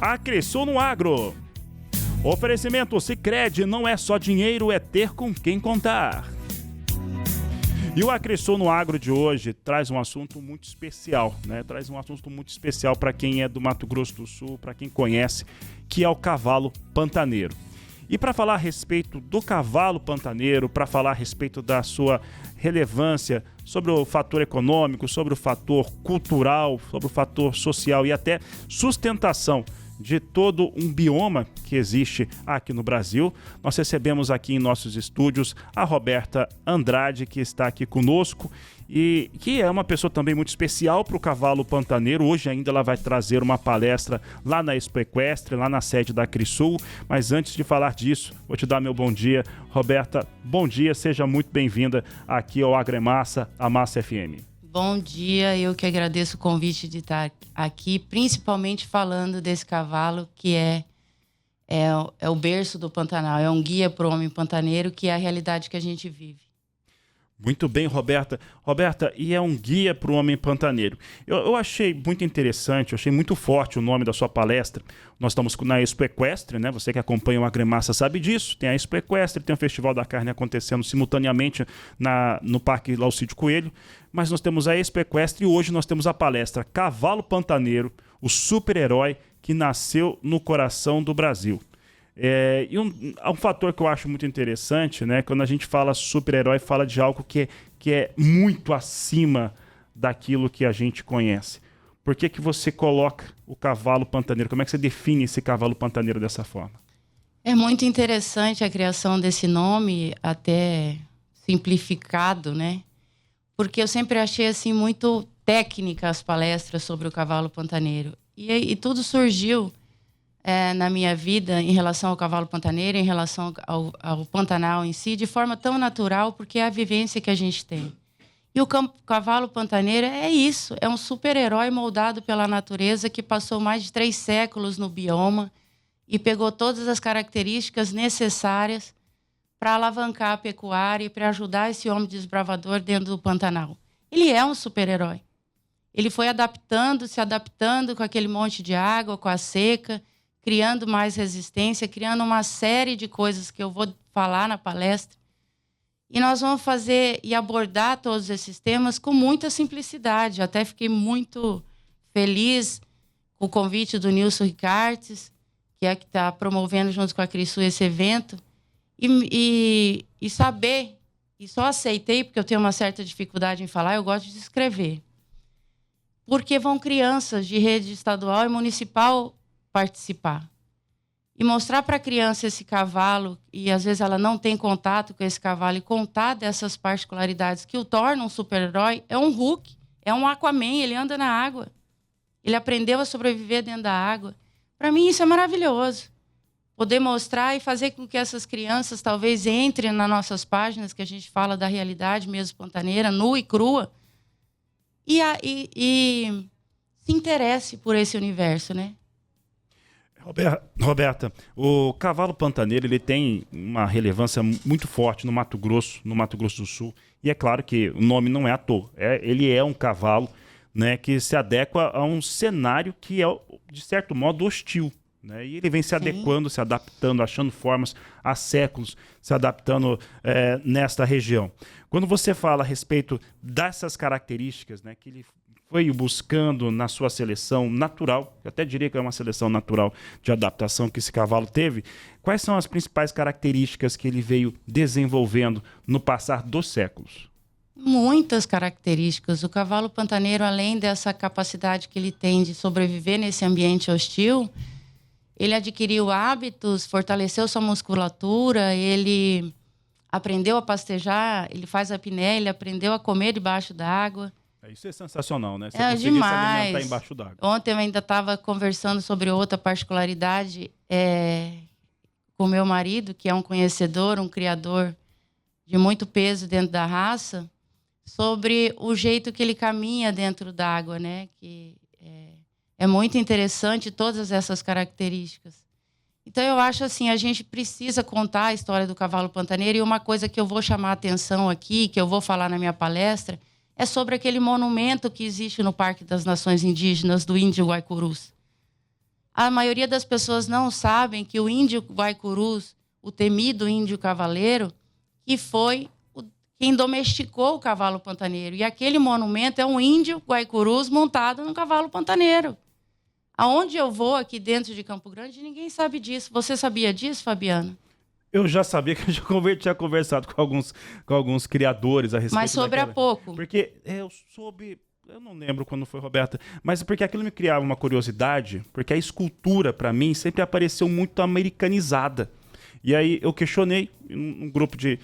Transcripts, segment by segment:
Acresceu no Agro. Oferecimento Sicredi, não é só dinheiro, é ter com quem contar. E o Acresceu no Agro de hoje traz um assunto muito especial, né? Traz um assunto muito especial para quem é do Mato Grosso do Sul, para quem conhece, que é o cavalo pantaneiro. E para falar a respeito do cavalo pantaneiro, para falar a respeito da sua relevância sobre o fator econômico, sobre o fator cultural, sobre o fator social e até sustentação de todo um bioma que existe aqui no Brasil, nós recebemos aqui em nossos estúdios a Roberta Andrade, que está aqui conosco e que é uma pessoa também muito especial para o cavalo pantaneiro. Hoje ainda ela vai trazer uma palestra lá na Expo Equestre, lá na sede da Crisul. Mas antes de falar disso, vou te dar meu bom dia. Roberta, bom dia, seja muito bem-vinda aqui ao Agremassa, a Massa FM. Bom dia, eu que agradeço o convite de estar aqui, principalmente falando desse cavalo que é o berço do Pantanal, é um guia para o homem pantaneiro, que é a realidade que a gente vive. Muito bem, Roberta. Roberta, e é um guia para o homem pantaneiro. Eu achei muito interessante, eu achei muito forte o nome da sua palestra. Nós estamos na Expo Equestre, né? Você que acompanha o Agremassa sabe disso. Tem a Expo Equestre, tem o Festival da Carne acontecendo simultaneamente no Parque Laucídio Coelho. Mas nós temos a Expo Equestre e hoje nós temos a palestra Cavalo Pantaneiro, o super-herói que nasceu no coração do Brasil. E um fator que eu acho muito interessante, né? Quando a gente fala super-herói, fala de algo que é muito acima daquilo que a gente conhece. Por que você coloca o cavalo pantaneiro? Como é que você define esse cavalo pantaneiro dessa forma? É muito interessante a criação desse nome, até simplificado, né? Porque eu sempre achei assim muito técnica as palestras sobre o cavalo pantaneiro. E tudo surgiu na minha vida em relação ao cavalo pantaneiro, em relação ao Pantanal em si, de forma tão natural, porque é a vivência que a gente tem. E o cavalo pantaneiro é isso, é um super-herói moldado pela natureza que passou mais de 3 séculos no bioma e pegou todas as características necessárias para alavancar a pecuária e para ajudar esse homem desbravador dentro do Pantanal. Ele é um super-herói. Ele foi se adaptando com aquele monte de água, com a seca, criando mais resistência, criando uma série de coisas que eu vou falar na palestra. E nós vamos fazer e abordar todos esses temas com muita simplicidade. Até fiquei muito feliz com o convite do Nilson Ricartes, que está promovendo junto com a Crisul esse evento. E saber, e só aceitei, porque eu tenho uma certa dificuldade em falar, eu gosto de escrever. Porque vão crianças de rede estadual e municipal participar. E mostrar para a criança esse cavalo, e às vezes ela não tem contato com esse cavalo, e contar dessas particularidades que o tornam um super-herói, é um Hulk, é um Aquaman, ele anda na água. Ele aprendeu a sobreviver dentro da água. Para mim isso é maravilhoso. Poder mostrar e fazer com que essas crianças talvez entrem nas nossas páginas, que a gente fala da realidade mesmo pantaneira, nua e crua, e se interesse por esse universo, né? Roberta, o cavalo pantaneiro ele tem uma relevância muito forte no Mato Grosso do Sul, e é claro que o nome não é à toa. Ele é um cavalo, né, que se adequa a um cenário que é, de certo modo, hostil. Né? E ele vem se adequando, se adaptando, achando formas há séculos, se adaptando nesta região. Quando você fala a respeito dessas características, né, que ele foi buscando na sua seleção natural, eu até diria que é uma seleção natural de adaptação que esse cavalo teve, quais são as principais características que ele veio desenvolvendo no passar dos séculos? Muitas características. O cavalo pantaneiro, além dessa capacidade que ele tem de sobreviver nesse ambiente hostil, ele adquiriu hábitos, fortaleceu sua musculatura, ele aprendeu a pastejar, ele faz apneia, ele aprendeu a comer debaixo d'água. Isso é sensacional, né? Você conseguir se alimentar embaixo d'água. Ontem eu ainda estava conversando sobre outra particularidade com meu marido, que é um conhecedor, um criador de muito peso dentro da raça, sobre o jeito que ele caminha dentro d'água, né? Que é muito interessante todas essas características. Então eu acho assim, a gente precisa contar a história do cavalo pantaneiro, e uma coisa que eu vou chamar a atenção aqui, que eu vou falar na minha palestra, é sobre aquele monumento que existe no Parque das Nações Indígenas do Índio Guaicurus. A maioria das pessoas não sabem que o índio Guaicurus, o temido índio cavaleiro, que foi quem domesticou o cavalo pantaneiro. E aquele monumento é um índio Guaicurus montado num cavalo pantaneiro. Aonde eu vou aqui dentro de Campo Grande, ninguém sabe disso. Você sabia disso, Fabiano? Eu já sabia que eu já tinha conversado com alguns criadores a respeito. Mas sobre há pouco. Porque eu soube, eu não lembro quando foi, Roberta, mas porque aquilo me criava uma curiosidade, porque a escultura, para mim, sempre apareceu muito americanizada. E aí eu questionei um grupo de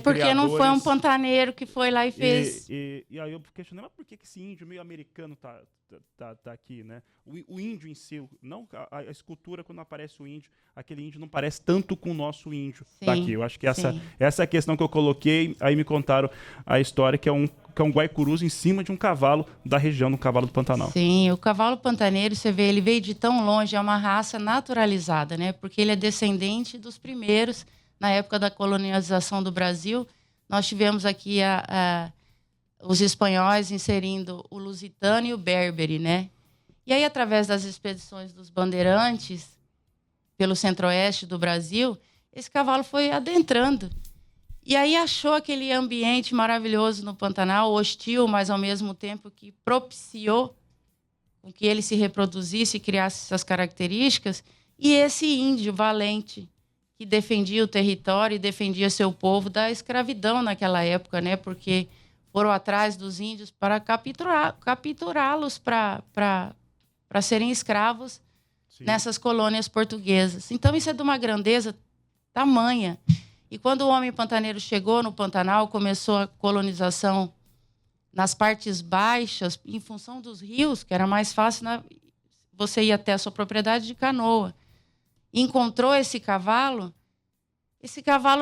porque criadores, não foi um pantaneiro que foi lá e fez. E aí eu questionei, mas por que esse índio meio americano tá aqui, né? O índio em si, não a escultura, quando aparece o índio, aquele índio não parece tanto com o nosso índio daqui. Eu acho que essa é a questão que eu coloquei. Aí me contaram a história que é um Guaicurus em cima de um cavalo da região, do cavalo do Pantanal. Sim, o cavalo pantaneiro, você vê, ele veio de tão longe, é uma raça naturalizada, né? Porque ele é descendente dos primeiros, na época da colonização do Brasil. Nós tivemos aqui os espanhóis inserindo o lusitano e o berbere, né? E aí, através das expedições dos bandeirantes pelo centro-oeste do Brasil, esse cavalo foi adentrando. E aí achou aquele ambiente maravilhoso no Pantanal, hostil, mas ao mesmo tempo que propiciou com que ele se reproduzisse e criasse essas características. E esse índio valente que defendia o território e defendia seu povo da escravidão naquela época, né? Porque foram atrás dos índios para capturá-los para serem escravos nessas colônias portuguesas. Então, isso é de uma grandeza tamanha. E quando o homem pantaneiro chegou no Pantanal, começou a colonização nas partes baixas, em função dos rios, que era mais fácil, você ir até a sua propriedade de canoa. Encontrou esse cavalo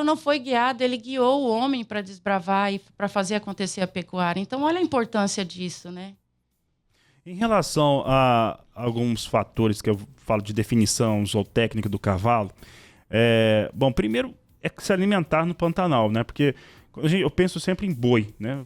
não foi guiado, ele guiou o homem para desbravar e para fazer acontecer a pecuária. Então, olha a importância disso, né? Em relação a alguns fatores que eu falo de definição zootécnica do cavalo, bom, primeiro é se alimentar no Pantanal, né? Porque eu penso sempre em boi, né?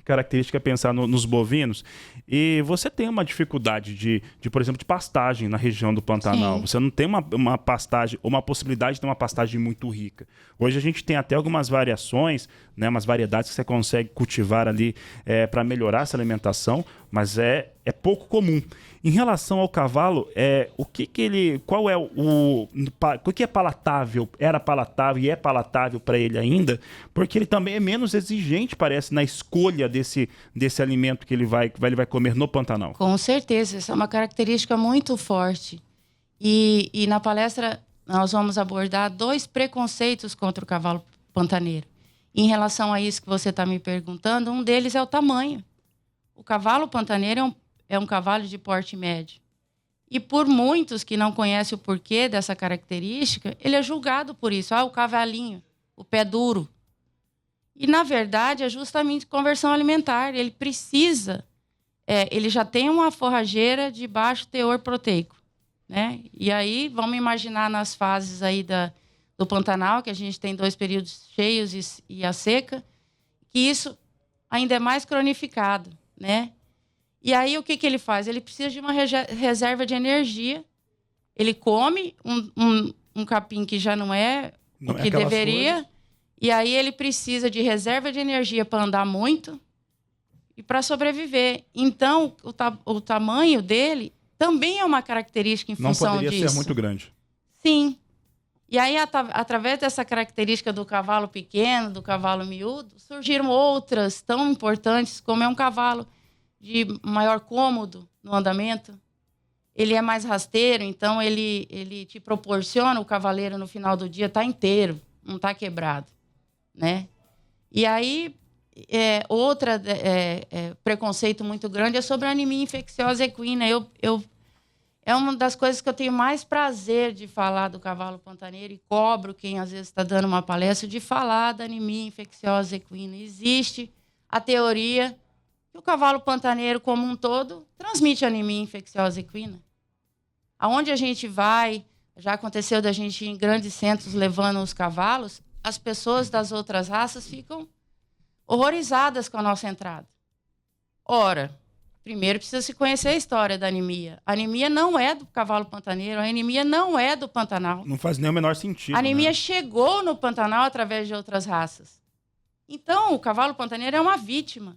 Característica é pensar nos bovinos, e você tem uma dificuldade de, por exemplo, de pastagem na região do Pantanal. Sim. Você não tem uma pastagem, ou uma possibilidade de ter uma pastagem muito rica. Hoje a gente tem até algumas variações, né, umas variedades que você consegue cultivar ali para melhorar essa alimentação, mas é pouco comum. Em relação ao cavalo, qual é o que é palatável, era palatável e é palatável para ele ainda, porque ele também é menos exigente, parece, na escolha desse alimento que ele vai comer no Pantanal. Com certeza, essa é uma característica muito forte. E na palestra nós vamos abordar 2 preconceitos contra o cavalo pantaneiro. Em relação a isso que você está me perguntando, um deles é o tamanho. O cavalo pantaneiro é um cavalo de porte médio. E por muitos que não conhecem o porquê dessa característica, ele é julgado por isso. O cavalinho, o pé duro. E, na verdade, é justamente conversão alimentar. Ele precisa... ele já tem uma forrageira de baixo teor proteico, né? E aí, vamos imaginar nas fases aí do Pantanal, que a gente tem 2 períodos cheios e a seca, que isso ainda é mais cronificado, né? E aí, o que ele faz? Ele precisa de uma reserva de energia. Ele come um capim que já não é o que deveria. Coisas. E aí, ele precisa de reserva de energia para andar muito e para sobreviver. Então, o tamanho dele também é uma característica em função disso. Não poderia ser muito grande. Sim. E aí, através dessa característica do cavalo pequeno, do cavalo miúdo, surgiram outras tão importantes, como é um cavalo de maior cômodo no andamento. Ele é mais rasteiro, então ele te proporciona, o cavaleiro no final do dia está inteiro, não está quebrado, né? E aí, outra preconceito muito grande é sobre a anemia infecciosa equina. É uma das coisas que eu tenho mais prazer de falar do cavalo pantaneiro, e cobro quem às vezes está dando uma palestra de falar da anemia infecciosa equina. Existe a teoria que o cavalo pantaneiro como um todo transmite anemia infecciosa equina. Aonde a gente vai, já aconteceu da gente ir em grandes centros levando os cavalos, as pessoas das outras raças ficam horrorizadas com a nossa entrada. Ora, primeiro precisa se conhecer a história da anemia. A anemia não é do cavalo pantaneiro, a anemia não é do Pantanal. Não faz nem o menor sentido. A anemia chegou no Pantanal através de outras raças. Então, o cavalo pantaneiro é uma vítima.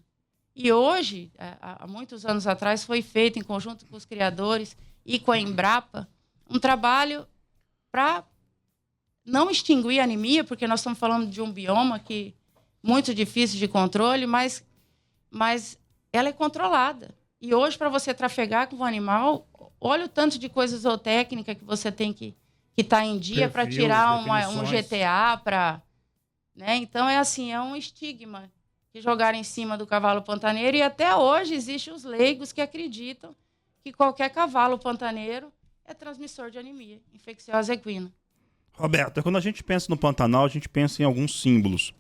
E hoje, há muitos anos atrás, foi feito, em conjunto com os criadores e com a Embrapa, um trabalho para não extinguir a anemia, porque nós estamos falando de um bioma que muito difícil de controle, mas ela é controlada. E hoje, para você trafegar com o animal, olha o tanto de coisa zootécnica que você tem que estar em dia para tirar um GTA. Né? Então, é um estigma que jogaram em cima do cavalo pantaneiro. E até hoje existem os leigos que acreditam que qualquer cavalo pantaneiro é transmissor de anemia infecciosa equina. Roberto, quando a gente pensa no Pantanal, a gente pensa em alguns símbolos.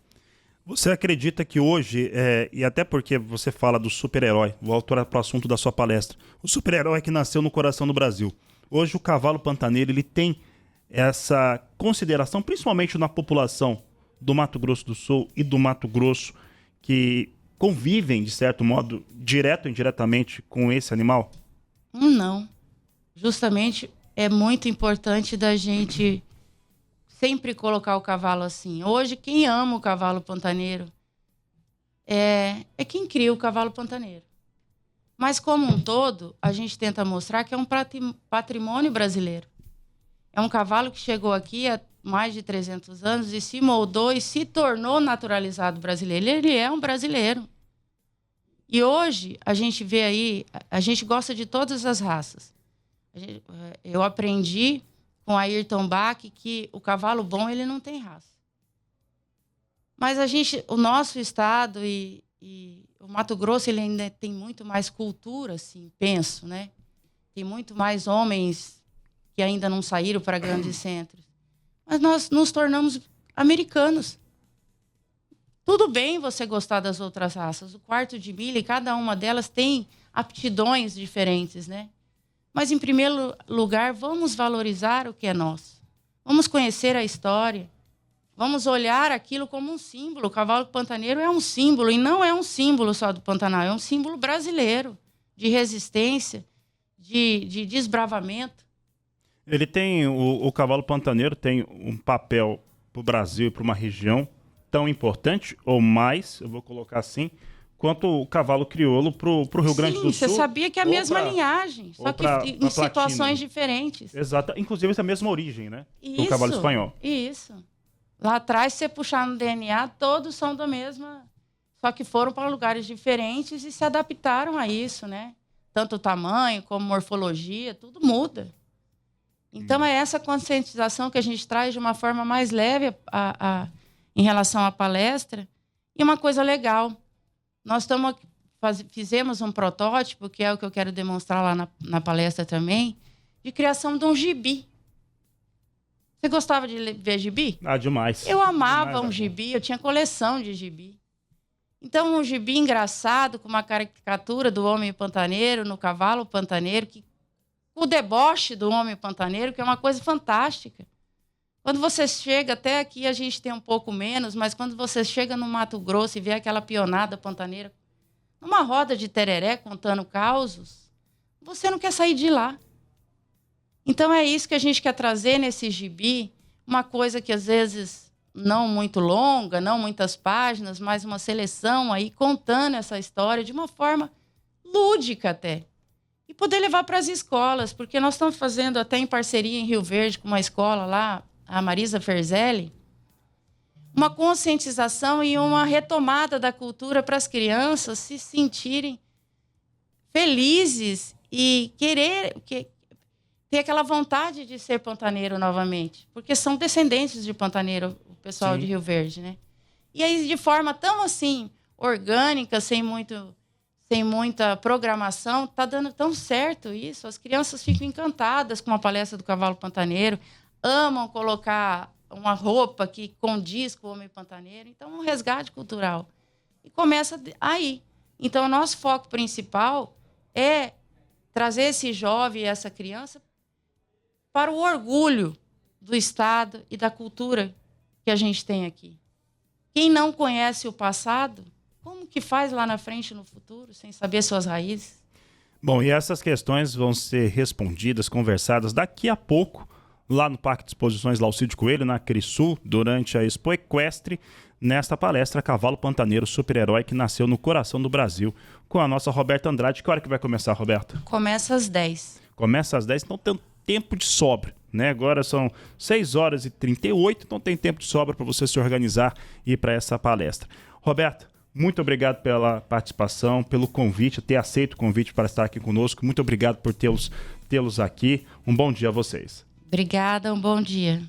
Você acredita que hoje, e até porque você fala do super-herói, vou autorar para o assunto da sua palestra, o super-herói que nasceu no coração do Brasil. Hoje o cavalo pantaneiro ele tem essa consideração, principalmente na população do Mato Grosso do Sul e do Mato Grosso, que convivem, de certo modo, direto ou indiretamente com esse animal? Não. Justamente é muito importante da gente sempre colocar o cavalo assim. Hoje, quem ama o cavalo pantaneiro é quem cria o cavalo pantaneiro. Mas, como um todo, a gente tenta mostrar que é um patrimônio brasileiro. É um cavalo que chegou aqui há mais de 300 anos e se moldou e se tornou naturalizado brasileiro. Ele é um brasileiro. E hoje, a gente vê aí, a gente gosta de todas as raças. Eu aprendi com Ayrton Bach que o cavalo bom ele não tem raça. Mas o nosso estado e o Mato Grosso ele ainda tem muito mais cultura, assim, penso, né? Tem muito mais homens que ainda não saíram para grandes centros. Mas nós nos tornamos americanos. Tudo bem você gostar das outras raças. O quarto de milha, cada uma delas tem aptidões diferentes, né? Mas, em primeiro lugar, vamos valorizar o que é nosso. Vamos conhecer a história. Vamos olhar aquilo como um símbolo. O cavalo pantaneiro é um símbolo, e não é um símbolo só do Pantanal, é um símbolo brasileiro, de resistência, de desbravamento. Ele tem, o cavalo pantaneiro tem um papel para o Brasil e para uma região tão importante, ou mais, eu vou colocar assim, quanto o cavalo crioulo para o Rio Grande do Sul. Sim, você sabia que é a mesma linhagem, só que em situações diferentes. Exato, inclusive essa mesma origem, né? Isso, do cavalo espanhol. Isso. Lá atrás, se você puxar no DNA, todos são da mesma, só que foram para lugares diferentes e se adaptaram a isso, né? Tanto o tamanho como morfologia, tudo muda. Então, é essa conscientização que a gente traz de uma forma mais leve em relação à palestra. E uma coisa legal, nós fizemos um protótipo, que é o que eu quero demonstrar lá na palestra também, de criação de um gibi. Você gostava de ver gibi? Ah, demais. Eu amava um gibi, eu tinha coleção de gibi. Então, um gibi engraçado, com uma caricatura do homem pantaneiro, no cavalo pantaneiro, o deboche do homem pantaneiro, que é uma coisa fantástica. Quando você chega, até aqui a gente tem um pouco menos, mas quando você chega no Mato Grosso e vê aquela pionada pantaneira, numa roda de tereré, contando causos, você não quer sair de lá. Então, é isso que a gente quer trazer nesse gibi, uma coisa que, às vezes, não muito longa, não muitas páginas, mas uma seleção aí, contando essa história de uma forma lúdica até. E poder levar para as escolas, porque nós estamos fazendo, até em parceria em Rio Verde, com uma escola lá, a Marisa Ferzelli, uma conscientização e uma retomada da cultura para as crianças se sentirem felizes e ter aquela vontade de ser pantaneiro novamente, porque são descendentes de pantaneiro, o pessoal Sim. de Rio Verde, né? E aí, de forma tão assim, orgânica, sem muita programação, está dando tão certo isso. As crianças ficam encantadas com a palestra do cavalo pantaneiro, amam colocar uma roupa que condiz com o homem pantaneiro. Então, um resgate cultural. E começa aí. Então, o nosso foco principal é trazer esse jovem e essa criança para o orgulho do Estado e da cultura que a gente tem aqui. Quem não conhece o passado, como que faz lá na frente, no futuro, sem saber suas raízes? Bom, e essas questões vão ser respondidas, conversadas daqui a pouco, lá no Parque de Exposições Laucídio Coelho, na Crisul, durante a Expo Equestre, nesta palestra Cavalo Pantaneiro Super-Herói, que nasceu no coração do Brasil, com a nossa Roberta Andrade. Que hora que vai começar, Roberta? Começa às 10. Começa às 10, então tem tempo de sobra, né? Agora são 6h38, então tem tempo de sobra para você se organizar e ir para essa palestra. Roberta, muito obrigado pela participação, pelo convite, ter aceito o convite para estar aqui conosco. Muito obrigado por tê-los aqui. Um bom dia a vocês. Obrigada, um bom dia.